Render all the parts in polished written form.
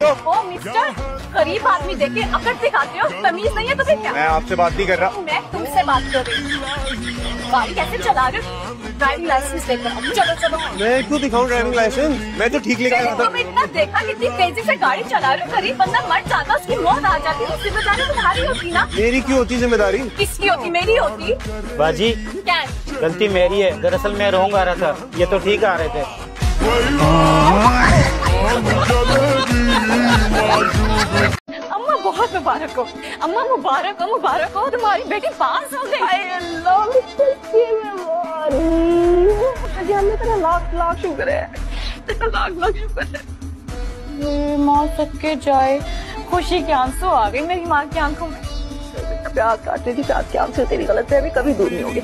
तो। ओ मिस्टर, गरीब आदमी देखे अकड़ दिखाते हो, तमीज नहीं है तुम्हें क्या? मैं आपसे बात नहीं कर रहा। मैं तुमसे बात कर रही हूँ। गाड़ी कैसे चला रहे हो? ड्राइविंग लाइसेंस लेकर आओ। चलो चलो। मैं क्यों दिखाऊं ड्राइविंग लाइसेंस? मैं तो ठीक लेकर आया था। तुम इतना देखा कितनी तेजी से गाड़ी चला रहे हो, गरीब बंदा मर जाता, उसकी मौत आ जाती, उसकी जिम्मेदारी तुम्हारी होती ना। मेरी क्यों होती जिम्मेदारी? किसकी होती? मेरी होती। बाजी क्या? गलती मेरी है, दरअसल मैं रॉन्ग आ रहा था, ये तो ठीक आ रहे थे। अम्मा बहुत मुबारक हो, अम्मा मुबारक हो, मुबारक हो, तुम्हारी बेटी पास हो गई। लाख लाख शुक्र है, लाख लाख शुक्र है। माँ सबके जाए, खुशी के आंसू आ गई मेरी माँ की आंखों में। प्यार काटती थी, प्यार के आंसू तेरी गलतफहमी कभी दूर नहीं होगी।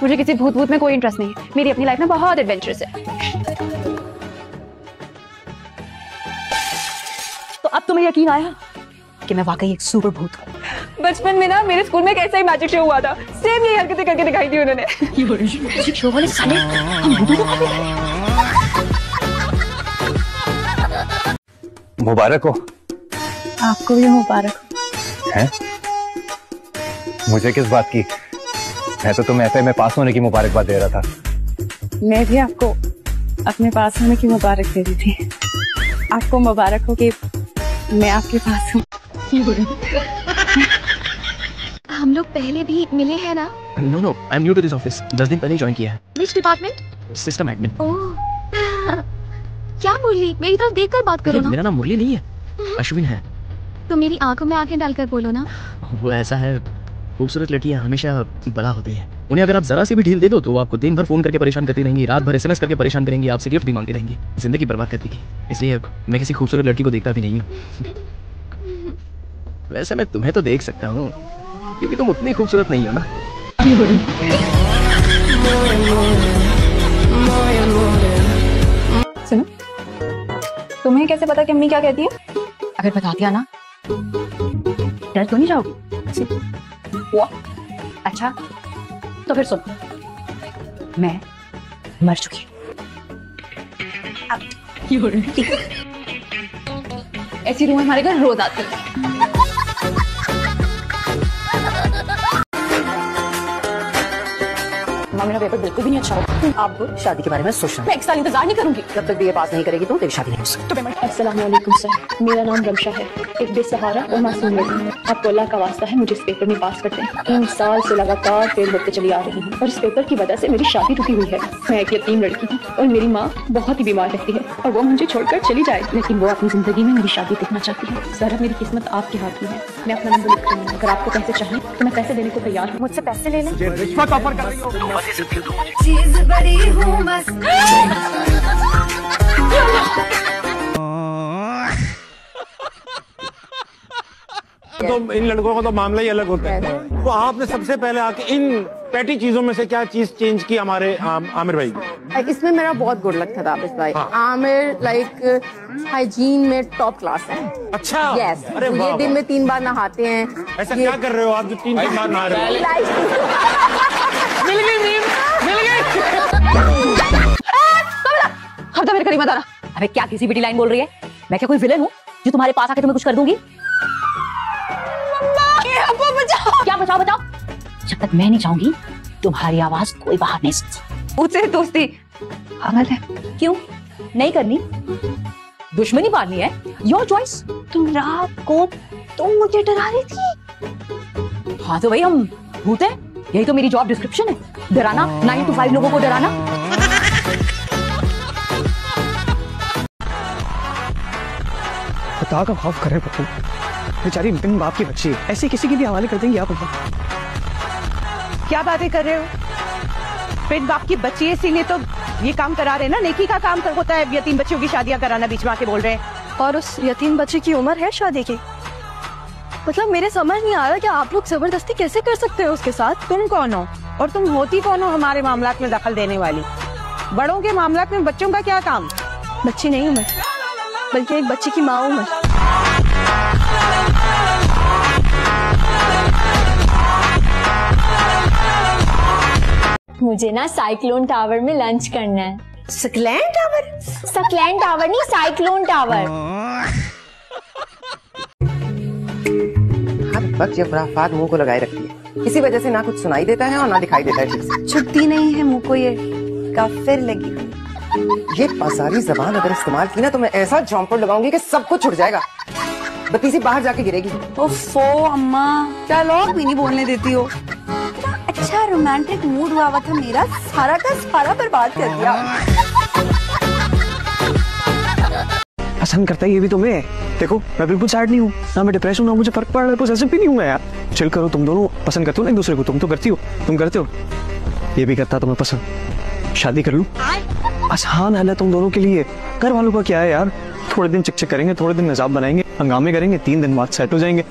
मुझे किसी भूत भूत में कोई इंटरेस्ट नहीं है, मेरी अपनी लाइफ में बहुत एडवेंचरस है। तो अब तुम्हें यकीन आया कि मैं वाकई एक सुपर भूत हूँ। बचपन में ना मेरे स्कूल में एक ऐसा ही मैजिक शो हुआ था, सेम यही हरकतें करके दिखाई थी उन्होंने। मैजिक शो वाले साले हम भूतों को खाते हैं। मुबारक हो। आपको भी मुबारक है? मुझे किस बात की? मैं तो तुम्हें एफए में पास होने की मुबारकबाद दे रहा था। मैं भी आपको अपने पास होने की मुबारक दे रही थी। आपको मुबारक हो कि मैं आपके पास हूँ। हम लोग पहले भी मिले हैं ना? No, I'm new to this office. 10 दिन पहले ज्वाइन किया है। Which department? System admin. ओह, क्या मुरली? मेरी तरफ देखकर बात करो ना। मेरा नाम मुरली नहीं है, अश्विन है। तो मेरी आंखों में आंखें डालकर बोलो ना। वो ऐसा है, खूबसूरत लड़कियां हमेशा बड़ा होती हैं। उन्हें अगर आप जरा सी भी ढील दे दो तो वो आपको दिन भर फोन करके परेशान करती रहेंगी, रात भर SMS करके परेशान करेंगी, आपसे गिफ्ट भी मांगती रहेंगी, जिंदगी बर्बाद कर देगी। इसलिए मैं किसी खूबसूरत लड़की को देखता भी नहीं हूँ। वैसे मैं तुम्हें तो देख सकता हूँ, क्योंकि तुम उतनी खूबसूरत नहीं हो ना। सुनो, तुम्हें कैसे पता कि अम्मी क्या कहती है? अगर बता दिया ना, डर तो नहीं जाओगी? अच्छा, तो फिर सुनो, मैं मर चुकी हूँ। ऐसी रूह हमारे घर रोज आती है। मेरा पेपर बिल्कुल भी नहीं अच्छा हो। आपको शादी के बारे में सोचना। मैं 1 साल इंतजार नहीं करूंगी। जब तक BA पास नहीं करेगी तो तेरी शादी नहीं हो सकती। अस्सलाम वालेकुम सर, मेरा नाम रमशा है, एक बेसहारा और मासूम लड़की हूँ। आपको अल्लाह का वास्ता है, मुझे इस पेपर में पास कर दें। 3 साल से लगातार फेल होते चली आ रही हूँ और इस पेपर की वजह से मेरी शादी रुकी हुई है। मैं एक यतीम लड़की हूँ और मेरी माँ बहुत ही बीमार रहती है और वो मुझे छोड़कर चली जाए, लेकिन वो अपनी जिंदगी में मेरी शादी देखना चाहती है। सर, अब मेरी किस्मत आपके हाथ में है। मैं अपना नंबर लिख रही हूँ, अगर आपको पैसे चाहिए तो मैं पैसे देने को तैयार हूँ। मुझसे पैसे ले लें। रिश्वत ऑफर कर रही हो? चीज बड़ी हूँ बस। तो इन लड़कों का तो मामला ही अलग होता है। तो आपने सबसे पहले आके इन पैटी चीजों में से क्या चीज चेंज की हमारे आमिर भाई की? इसमें मेरा बहुत गुड लक था ताबिश भाई। आमिर लाइक हाइजीन में टॉप क्लास है। अच्छा, यस। अरे ये दिन में 3 बार नहाते हैं। ऐसा क्या कर रहे हो आप जो 3 बार नहा रहे हो? मिल गई। मेरे करीब मत आना। अबे क्या किसी बेटी लाइन बोल रही है? मैं क्या कोई विलन हूँ जो तुम्हारे पास आके तुम्हें कुछ कर दूंगी? बचाओ। क्या बचाओ? जब तक मैं नहीं चाहूंगी तुम्हारी आवाज कोई बाहर नहीं सुन। मुझसे दोस्ती पागल है। क्यों नहीं करनी? दुश्मनी पालनी है? Your choice. तुम रात को तुम मुझे डरा रही थी। हाँ तो भाई हम भूत हैं, यही तो मेरी जॉब डिस्क्रिप्शन है, डराना। 9 to 5 लोगों को डराना। खुदा का खौफ करे पप्पू, बेचारी बिन बाप की बच्ची है, ऐसे किसी के भी हवाले कर देंगे आप? क्या बातें कर रहे हो? बिन बाप की बच्ची है, इसीलिए तो ये काम करा रहे हैं ना। नेकी का काम होता है यतीम बच्चियों की शादियां कराना, बीच में आके बोल रहे हैं। और उस यतीम बच्चे की उम्र है शादी की? मतलब मेरे समझ नहीं आ रहा कि आप लोग जबरदस्ती कैसे कर सकते हो उसके साथ? तुम कौन हो और तुम होती कौन हो हमारे मामलात में दखल देने वाली? बड़ों के मामलात में बच्चों का क्या काम? बच्ची नहीं हूँ मैं, बल्कि एक बच्ची की माँ हूँ मैं। मुझे ना साइक्लोन टावर में लंच करना है। सकलैन टावर? सकलैन टावर नहीं, साइक्लोन टावर। हर वक्त ये खुराफात मुंह को लगाए रखती है, इसी वजह से ना कुछ सुनाई देता है और ना दिखाई देता है ठीक से। छुट्टी नहीं है मुंह को, ये काफिर लगी हुई। ये बाजारी जबान अगर इस्तेमाल की ना तो मैं ऐसा जॉम्पर लगाऊंगी कि सब कुछ छुट जाएगा। बत्ती सी बाहर जाके गिरेगी। ओफो अम्मा, डायलॉग भी नहीं बोलने देती हो। इतना अच्छा रोमांटिक मूड हुआ था मेरा, सारा का सारा बर्बाद कर दिया। पसंद करता है ये भी तुम्हें। देखो मैं बिल्कुल सैड नहीं हूँ, ना मैं डिप्रेस हूँ, ना मुझे फर्क पड़ रहा है, पॉसेसिव भी नहीं हूँ मैं यार। चिल करो, तुम दोनों पसंद करते हो ना एक दूसरे को, तुम तो करती हो, तुम करते हो, ये भी करता तुम्हें पसंद। शादी कर लूं? आसान हाल है तुम दोनों के लिए। घर वालों का क्या है यार, थोड़े दिन चिक करेंगे, थोड़े दिन निजाब बनाएंगे, हंगामे करेंगे, 3 दिन बाद सेट हो जाएंगे।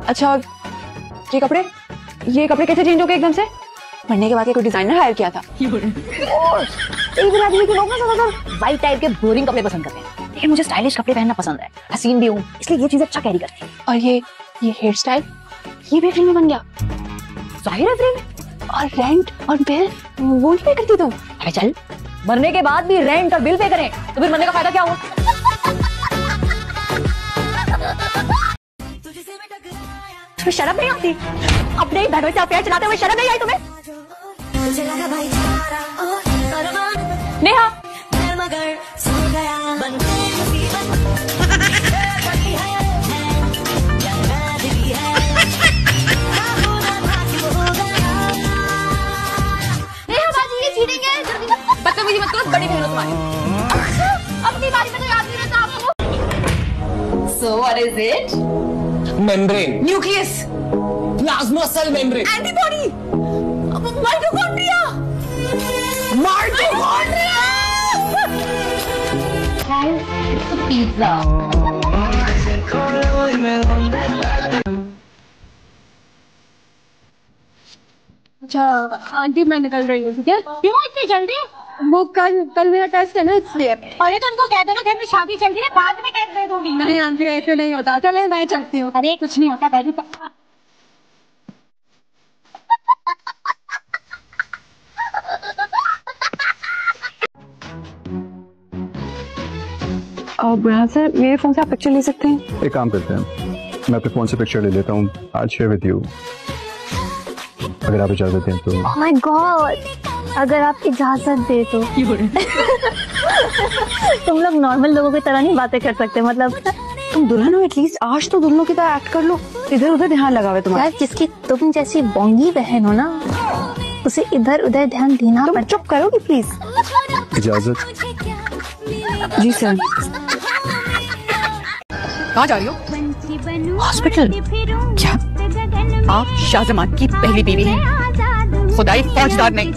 अच्छा ये कपड़े कैसे चेंज हो गए एकदम से? पढ़ने के बाद कोई डिजाइनर हायर किया था? इधर आदमी के लोग ना ज्यादातर वाइट टाइप के बोरिंग कपड़े पसंद करते हैं, लेकिन मुझे स्टाइलिश कपड़े पहनना पसंद है, हसीन भी हूँ, इसलिए ये चीज अच्छा कैरी करती है। और ये हेयर स्टाइल, ये भी फ्री में बन गया? जाहिर है फ्री में। और रेंट और बिल वो भी पे करती तुम? अरे चल, मरने के बाद भी रेंट और बिल पे करें तो फिर मरने का फायदा क्या हुआ? तुम्हें शर्म नहीं आती? अपने ही बहनों से अफेयर चलाते हुए शर्म नहीं आई तुम्हें? नेहा, बदतमीजी मत करो, बड़ी बहन हो तुम्हारी। अपनी बारी में तो याद नहीं रहता आपको। So what is it? Membrane, Nucleus, plasma cell membrane, antibody, mitochondria, pizza. अच्छा आंटी मैं निकल रही हूँ, ठीक है? क्यों इतनी जल्दी? वो कल मेरा टेस्ट है ना इसलिए। अरे तो उनको कह दो ना घर में शादी चल रही है, बाद में टेस्ट दे दूंगी। नहीं आंटी ऐसे नहीं होता, चले मैं चलती हूँ। अरे कुछ नहीं होता, पहले बुरा सर मेरे फोन से आप पिक्चर ले सकते हैं? एक काम करते हैं, मैं अपने फोन से पिक्चर ले लेता हूँ, आज शेयर विद यू, अगर आप इजाजत दें तो। ओह माय गॉड, अगर आप इजाजत दे तो। तुम लोग नॉर्मल लोगों की तरह नहीं बातें कर सकते, मतलब तुम दुल्हन हो, एटलीस्ट आज तो दुल्हनों की तरह एक्ट कर लो, इधर उधर ध्यान लगावे तुम्हारा। यार जिसकी तुम जैसी बोंगी बहन हो ना, उसे इधर उधर ध्यान देना। तुम चुप करोगी प्लीज? इजाजत। जी सर। कहाँ जा रही हो? हॉस्पिटल। क्या आप शाहजमान की पहली बीवी हैं? खुदाई फौजदार नहीं।